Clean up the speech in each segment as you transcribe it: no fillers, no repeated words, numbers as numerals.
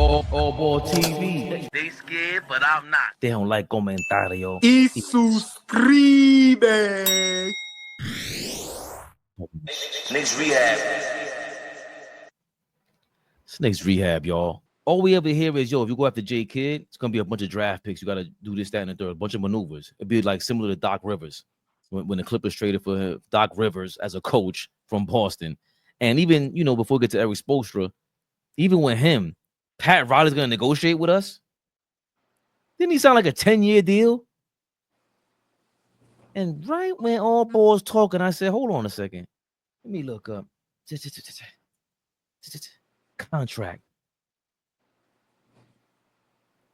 AllBall TV. They scared, but I'm not. They don't like comentario. Y suscribe. Knicks Rehab. It's Knicks Rehab, y'all. All we ever hear is, yo, if you go after J Kidd, it's gonna be a bunch of draft picks. You gotta do this, that, and the third, a bunch of maneuvers. It'd be like similar to Doc Rivers when the Clippers traded for Doc Rivers as a coach from Boston. And even, you know, before we get to Eric Spoelstra, even with him, Pat Riley's gonna negotiate with us. Didn't he sound like a 10-year deal? And right when AllBall's talking, I said, hold on a second. Let me look up. Contract.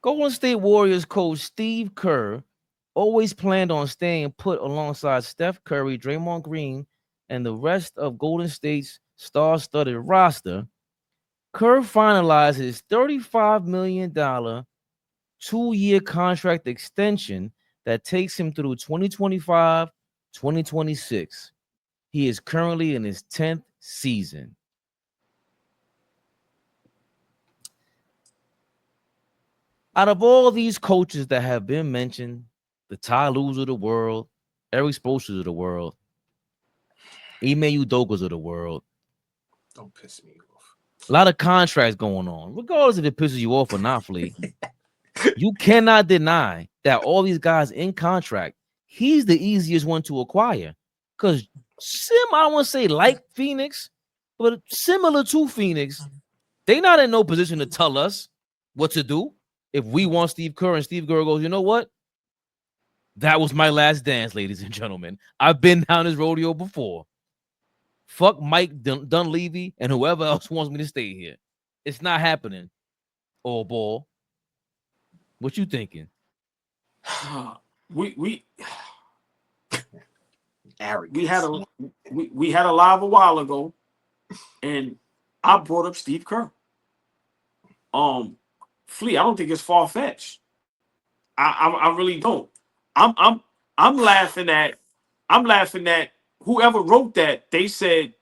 Golden State Warriors coach Steve Kerr always planned on staying put alongside Steph Curry, Draymond Green, and the rest of Golden State's star-studded roster. Kerr finalized his $35 million 2-year contract extension that takes him through 2025-2026. He is currently in his 10th season. Out of all these coaches that have been mentioned, the Ty Lues of the world, Eric Spoelstra of the world, Ime Udokas of the world, Don't piss me off. a lot of contracts going on. Regardless if it pisses you off or not, Flea, you cannot deny that all these guys in contract, he's the easiest one to acquire. Because I don't want to say like Phoenix, but similar to Phoenix, they not in no position to tell us what to do. If we want Steve Kerr and Steve Kerr goes, you know what? That was my last dance, ladies and gentlemen. I've been down this rodeo before. Fuck Mike Dunleavy and whoever else wants me to stay here. It's not happening. AllBall. What you thinking? We had a live a while ago, and I brought up Steve Kerr. Flea, I don't think it's far-fetched. I really don't. I'm laughing at whoever wrote that. They said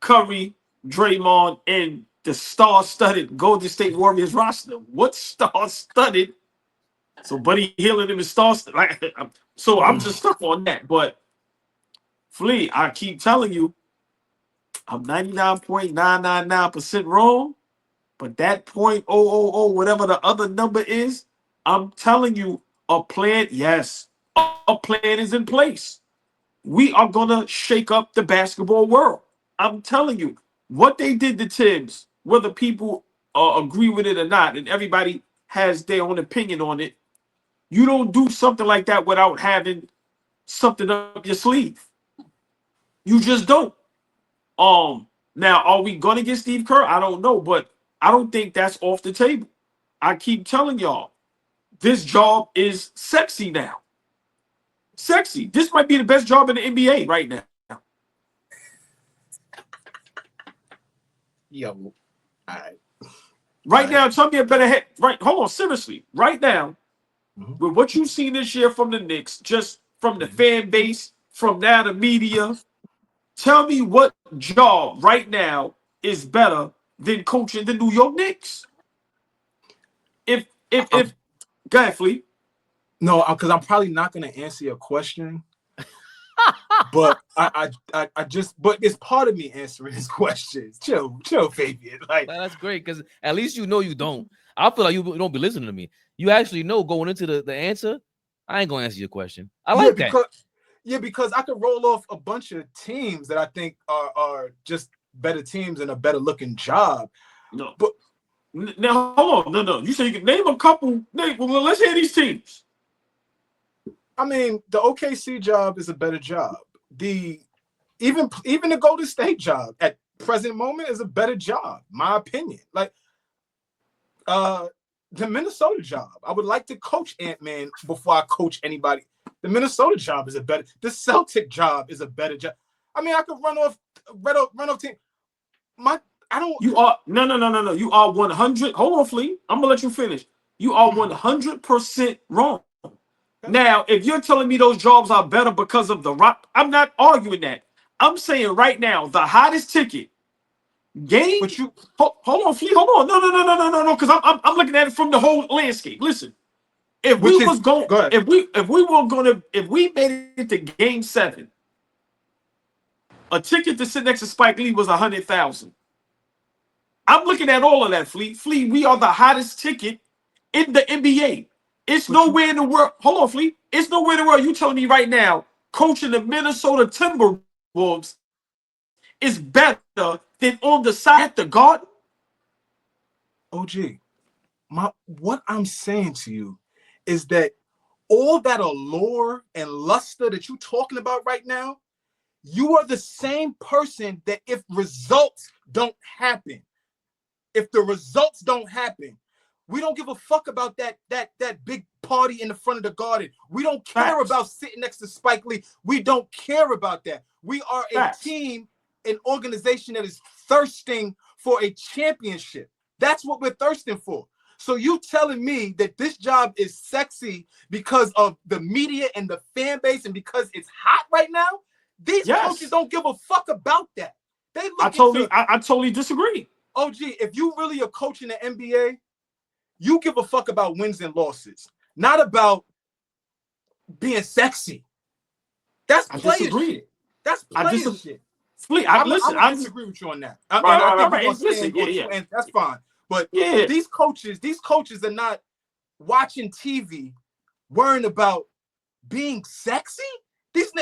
Curry, Draymond, and the star-studded Golden State Warriors roster. What star-studded? So Buddy Hield and him is star-studded. So I'm just stuck on that. But Flea, I keep telling you, I'm 99.999% wrong. But that 0.000, whatever the other number is, I'm telling you, a plan, yes, a plan is in place. We are going to shake up the basketball world. I'm telling you, what they did to Tibbs, whether people agree with it or not, and everybody has their own opinion on it, you don't do something like that without having something up your sleeve. You just don't. Now, are we going to get Steve Kerr? I don't know, but I don't think that's off the table. I keep telling y'all, this job is sexy now. Sexy. This might be the best job in the NBA right now. Yo, all right. Right now, tell me a better head. Right, hold on, seriously. Right now, with what you've seen this year from the Knicks, just from the fan base, from now the media, tell me what job right now is better than coaching the New York Knicks. If go ahead, Flea. No, because I'm probably not going to answer your question. But I just, but it's part of me answering his questions. Chill, Fabian. Like, That's great, because at least you know you don't. I feel like you don't be listening to me. You actually know going into the answer, I ain't going to answer your question. I like that. Because I could roll off a bunch of teams that I think are just better teams and a better looking job. No, but now hold on. No. You say you can name a couple. Well, let's hear these teams. I mean, the OKC job is a better job. Even the Golden State job at present moment is a better job, my opinion. Like the Minnesota job, I would like to coach Ant-Man before I coach anybody. The Minnesota job is a better. The Celtic job is a better job. I mean, I could run off team. You are no. You are 100. Hold on, Flea. I'm gonna let you finish. You are 100% wrong. Now, if you're telling me those jobs are better because of the Rock, I'm not arguing that. I'm saying right now, the hottest ticket game. But you hold on, Flea. Hold on. No. Because I'm looking at it from the whole landscape. Listen, if we which is was going, go ahead. if we made it to Game 7, a ticket to sit next to Spike Lee was 100,000. I'm looking at all of that, Flea. Flea, we are the hottest ticket in the NBA. It's nowhere in the world. Hold on, Flea. It's nowhere in the world. You telling me right now, coaching the Minnesota Timberwolves is better than on the side at the Garden? OG, what I'm saying to you is that all that allure and luster that you're talking about right now, you are the same person that if results don't happen, if the results don't happen, we don't give a fuck about that big party in the front of the Garden. We don't care about sitting next to Spike Lee. We don't care about that. We are a team, an organization that is thirsting for a championship. That's what we're thirsting for. So you telling me that this job is sexy because of the media and the fan base and because it's hot right now? These coaches don't give a fuck about that. They look I totally disagree. OG, if you really are coaching the NBA, you give a fuck about wins and losses, not about being sexy. That's player shit. That's player shit. Flea, I disagree with you on that. And that's fine. But these coaches are not watching TV worrying about being sexy. These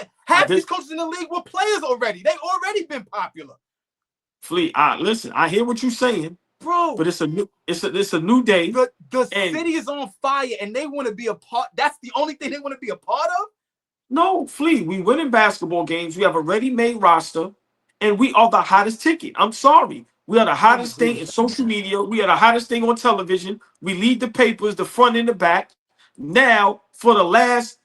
coaches in the league were players already. They already been popular. Flea, listen, I hear what you're saying, bro. But it's a new day. The city is on fire, and they want to be a part. That's the only thing they want to be a part of. No, Flea, we win in basketball games. We have a ready-made roster, and we are the hottest ticket. I'm sorry. We are the hottest thing in social media. We are the hottest thing on television. We lead the papers, the front and the back. Now,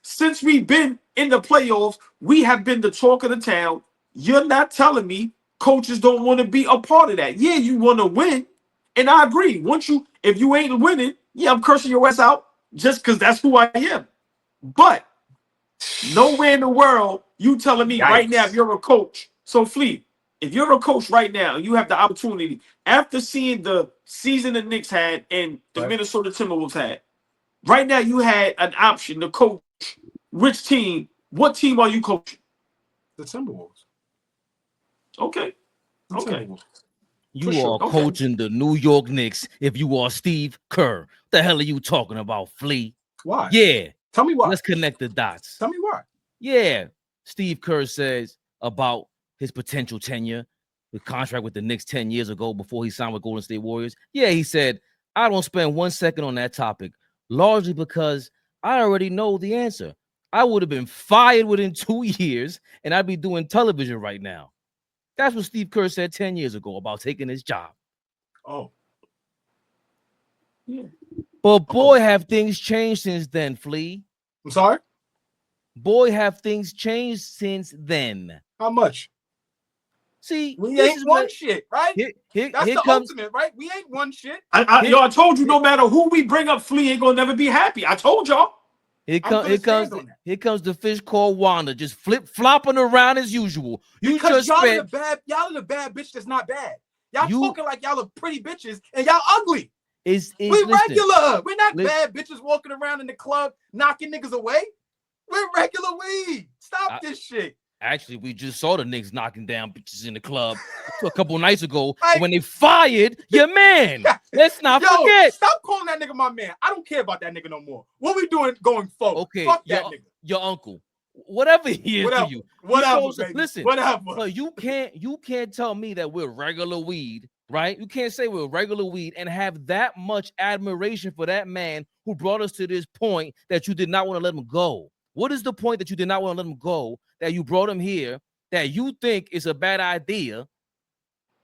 since we've been in the playoffs, we have been the talk of the town. You're not telling me coaches don't want to be a part of that. Yeah, you want to win. And I agree. If you ain't winning, I'm cursing your ass out just because that's who I am. But nowhere in the world you telling me right now if you're a coach. So Flea, if you're a coach right now, you have the opportunity after seeing the season the Knicks had and the Minnesota Timberwolves had. Right now, you had an option to coach which team. What team are you coaching? The Timberwolves. Okay. You are coaching the New York Knicks if you are Steve Kerr. The hell are you talking about, Flea? Why? Yeah. Tell me why. Let's connect the dots. Tell me why. Yeah. Steve Kerr says about his potential tenure, the contract with the Knicks 10 years ago before he signed with Golden State Warriors. Yeah, he said, I don't spend 1 second on that topic, largely because I already know the answer. I would have been fired within 2 years, and I'd be doing television right now. That's what Steve Kerr said 10 years ago about taking his job. Oh. Yeah. But boy, have things changed since then, Flea. I'm sorry? Boy, have things changed since then. How much? See, we ain't won shit, right? That's the ultimate, right? We ain't won shit. I told you no matter who we bring up, Flea ain't gonna never be happy. I told y'all. Here comes the fish called Wanda, just flip-flopping around as usual. Because y'all are the bad bitch that's not bad. Y'all talking like y'all are pretty bitches and y'all ugly. We regular. We're not bad bitches walking around in the club knocking niggas away. We're regular weed. Stop this shit. Actually, we just saw the Knicks knocking down bitches in the club a couple nights ago when they fired your man. Let's not forget. Stop calling that nigga my man. I don't care about that nigga no more. What we doing going forward? Okay, fuck that nigga. Your uncle. Whatever he is to you. Whatever, baby. Listen, whatever. No, you can't tell me that we're regular weed, right? You can't say we're regular weed and have that much admiration for that man who brought us to this point that you did not want to let him go. What is the point that you did not want to let him go, that you brought him here, that you think is a bad idea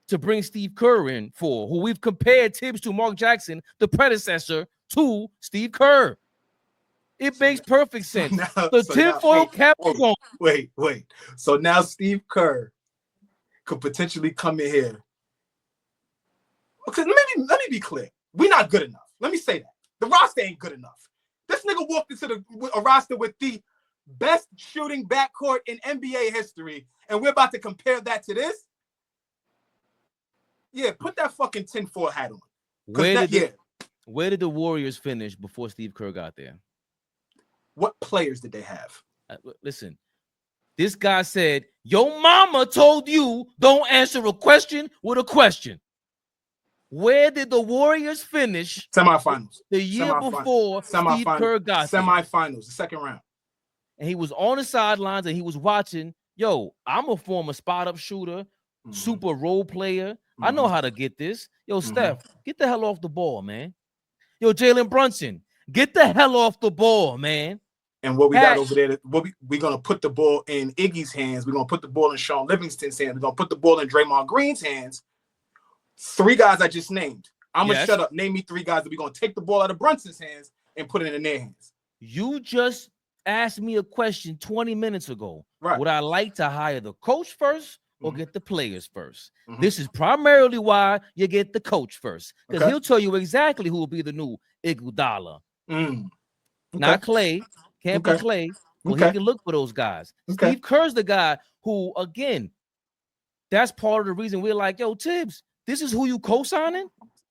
to bring Steve Kerr in for, who we've compared Tibbs to Mark Jackson, the predecessor to Steve Kerr? It makes perfect sense. The tinfoil cap is on. Wait. So now Steve Kerr could potentially come in here. Because let me be clear. We're not good enough. Let me say that. The roster ain't good enough. This nigga walked into a roster with the best shooting backcourt in NBA history, and we're about to compare that to this? Yeah, put that fucking tinfoil hat on. Where did the Warriors finish before Steve Kerr got there? What players did they have? Listen, this guy said, your mama told you don't answer a question with a question. Where did the Warriors finish? Semifinals. The year before Steve Kerr got there. Semifinals, the second round. And he was on the sidelines and he was watching. Yo, I'm a former spot-up shooter, super role player. I know how to get this. Yo, Steph, get the hell off the ball, man. Yo, Jalen Brunson, get the hell off the ball, man. And what we got over there, we're going to put the ball in Iggy's hands. We're going to put the ball in Sean Livingston's hands. We're going to put the ball in Draymond Green's hands. 3 guys I just named. I'm going to shut up. Name me 3 guys that we're going to take the ball out of Brunson's hands and put it in their hands. You just asked me a question 20 minutes ago. Right. Would I like to hire the coach first or get the players first? This is primarily why you get the coach first. Because he'll tell you exactly who will be the new Iguodala. Not Clay. Can't be Clay. Well, he can look for those guys. Steve Kerr's the guy who, again, that's part of the reason we're like, yo, Tibbs, this is who you co-signing?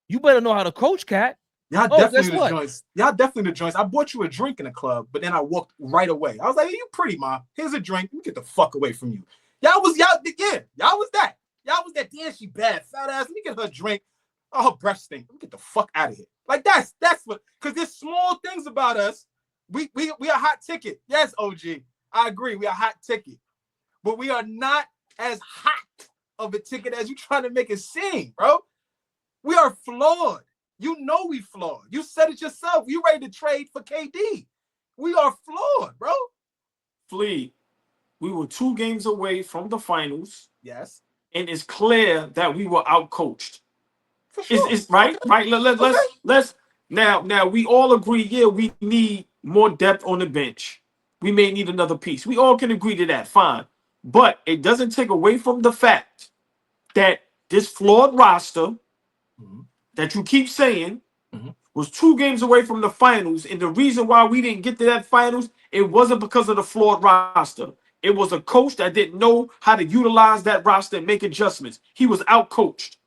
You better know how to coach, cat. Y'all definitely the joints. Y'all definitely the joints. I bought you a drink in the club, but then I walked right away. I was like, hey, you pretty, ma. Here's a drink. Let me get the fuck away from you. Y'all was that. Y'all was that. Damn, she bad. Fat ass. Let me get her a drink. Oh, her breath stink. Let me get the fuck out of here. Like that's what, because there's small things about us. We are hot ticket. Yes, OG. I agree. We are hot ticket. But we are not as hot of a ticket as you trying to make it seem, bro. We are flawed. You know we flawed. You said it yourself. You ready to trade for KD. We are flawed, bro. Flea, we were 2 games away from the finals. Yes. And it's clear that we were outcoached. For sure. It's right? Right. Let's now we all agree, yeah, we need more depth on the bench. We may need another piece. We all can agree to that. Fine. But it doesn't take away from the fact that this flawed roster that you keep saying was 2 games away from the finals. And the reason why we didn't get to that finals, it wasn't because of the flawed roster. It was a coach that didn't know how to utilize that roster and make adjustments. He was outcoached.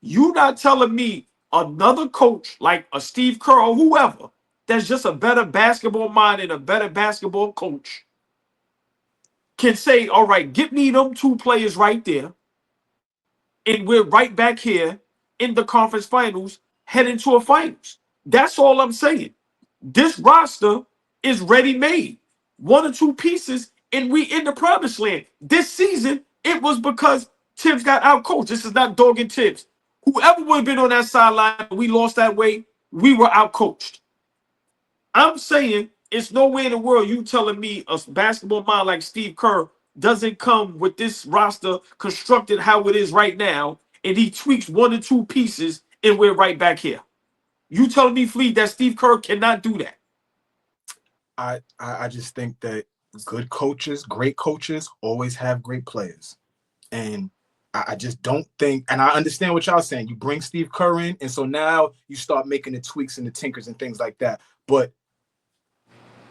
You not telling me another coach like a Steve Kerr or whoever that's just a better basketball mind and a better basketball coach can say, all right, get me them 2 players right there, and we're right back here in the conference finals, heading to a finals. That's all I'm saying. This roster is ready-made. 1 or 2 pieces, and we in the promised land. This season, it was because Tibbs got outcoached. This is not dogging Tibbs. Whoever would have been on that sideline, we lost that way, we were outcoached. I'm saying it's no way in the world you telling me a basketball mind like Steve Kerr doesn't come with this roster constructed how it is right now, and he tweaks 1 or 2 pieces, and we're right back here. You telling me, Fleet, that Steve Kerr cannot do that? I just think that good coaches, great coaches, always have great players. And I just don't think, and I understand what y'all saying. You bring Steve Kerr in, and so now you start making the tweaks and the tinkers and things like that. But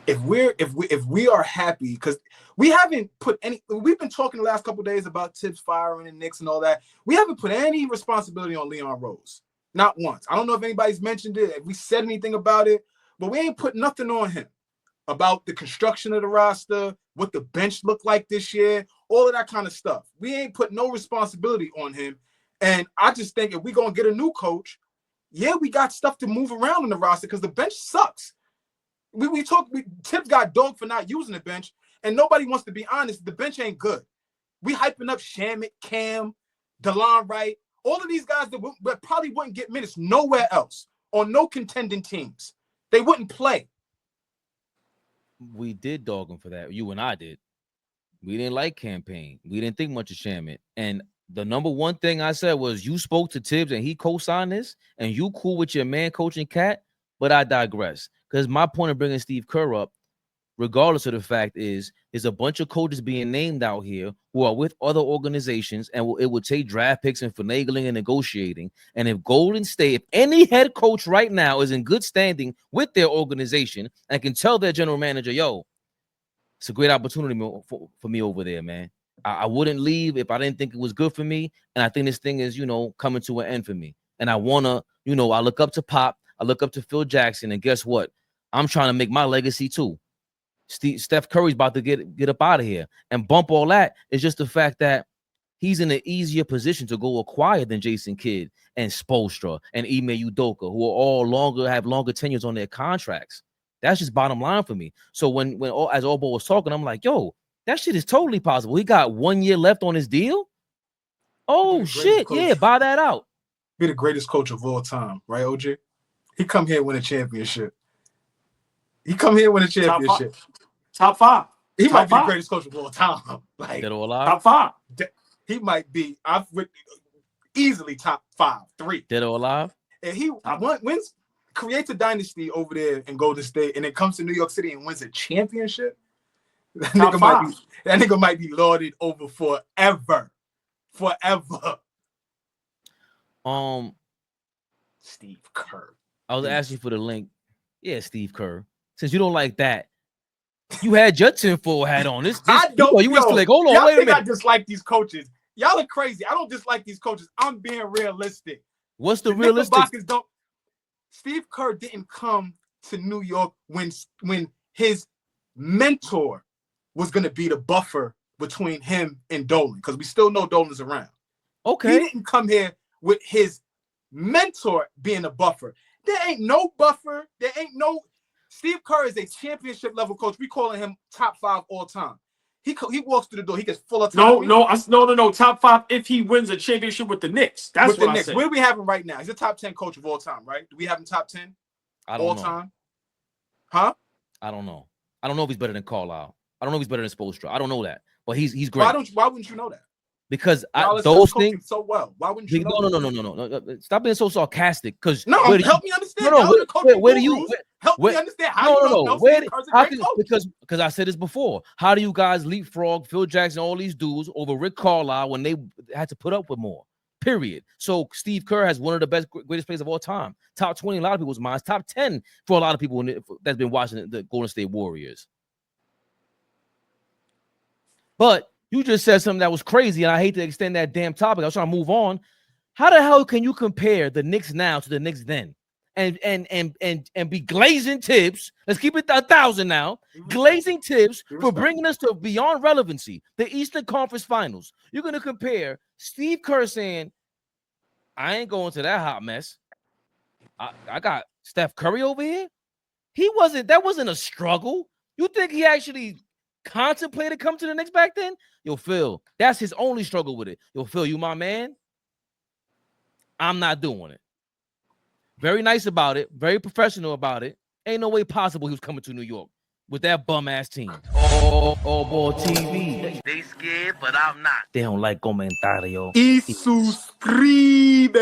if we are happy, because we haven't put any, we've been talking the last couple of days about Tibbs firing and Knicks and all that. We haven't put any responsibility on Leon Rose, not once. I don't know if anybody's mentioned it, if we said anything about it, but we ain't put nothing on him about the construction of the roster, what the bench looked like this year, all of that kind of stuff. We ain't put no responsibility on him. And I just think if we're going to get a new coach, yeah, we got stuff to move around in the roster because the bench sucks. Tibbs got dogged for not using the bench, and nobody wants to be honest. The bench ain't good. We hyping up Shamit, Cam, DeLon Wright, all of these guys that probably wouldn't get minutes nowhere else on no contending teams. They wouldn't play. We did dog him for that. You and I did. We didn't like campaign. We didn't think much of Shamit. And the number one thing I said was you spoke to Tibbs and he co-signed this, and you cool with your man coaching Cat. But I digress. Because my point of bringing Steve Kerr up, regardless of the fact, is there's a bunch of coaches being named out here who are with other organizations, and it would take draft picks and finagling and negotiating. And if Golden State, if any head coach right now is in good standing with their organization and can tell their general manager, yo, it's a great opportunity for me over there, man. I wouldn't leave if I didn't think it was good for me. And I think this thing is, coming to an end for me. And I want to, I look up to Pop. I look up to Phil Jackson. And guess what? I'm trying to make my legacy too. Steph Curry's about to get up out of here. And bump all that is just the fact that he's in an easier position to go acquire than Jason Kidd and Spoelstra and Ime Udoka, who are have longer tenures on their contracts. That's just bottom line for me. So when as AllBall was talking, I'm like, yo, that shit is totally possible. He got 1 year left on his deal. Oh shit, yeah, buy that out. Be the greatest coach of all time, right, OJ? He come here and win a championship. Top five. He might be the greatest coach of all time. Like top five. He might be. I've easily top 5, 3. Dead or alive. And he creates a dynasty over there in Golden State, and it comes to New York City and wins a championship. That nigga might be lauded over forever. Steve Kerr. I was asking for the link. Yeah, Steve Kerr. Since you don't like that, you had your tinfoil hat on. I don't. You was like, hold on, y'all wait a think minute. I dislike these coaches. Y'all are crazy. I don't dislike these coaches. I'm being realistic. What's the realistic? Steve Kerr didn't come to New York when his mentor was going to be the buffer between him and Dolan, because we still know Dolan's around. Okay. He didn't come here with his mentor being a buffer. There ain't no buffer. Steve Kerr is a championship level coach. We calling him top 5 all time. He walks through the door. He gets full of time. No. Top 5 if he wins a championship with the Knicks. That's what I said. Where do we have him right now? He's a top 10 coach of all time, right? Do we have him top 10 all time? Huh? I don't know. I don't know if he's better than Carlisle. I don't know if he's better than Spoelstra. I don't know that. But he's great. Why wouldn't you know that? Because those things so well. Why wouldn't you know? No. Stop being so sarcastic. Because help me understand. Where do you help me understand how you know Steve Kerr's a great coach? Because I said this before. How do you guys leapfrog Phil Jackson, all these dudes over Rick Carlisle when they had to put up with more? Period. So Steve Kerr has one of the greatest players of all time. Top 20 in a lot of people's minds. Top 10 for a lot of people that's been watching the Golden State Warriors. But you just said something that was crazy, and I hate to extend that damn topic. I was trying to move on. How the hell can you compare the Knicks now to the Knicks then? And be glazing tips. Let's keep it 1,000 now. Glazing tips for bringing us to beyond relevancy, the Eastern Conference Finals. You're going to compare Steve Kerr saying, I ain't going to that hot mess. I got Steph Curry over here. That wasn't a struggle. You think he actually contemplated coming to the Knicks back then? Yo, Phil, that's his only struggle with it. Yo, Phil, you my man? I'm not doing it. Very nice about it. Very professional about it. Ain't no way possible he was coming to New York with that bum-ass team. AllBall TV. They scared, but I'm not. They don't like comentario. Y suscribe.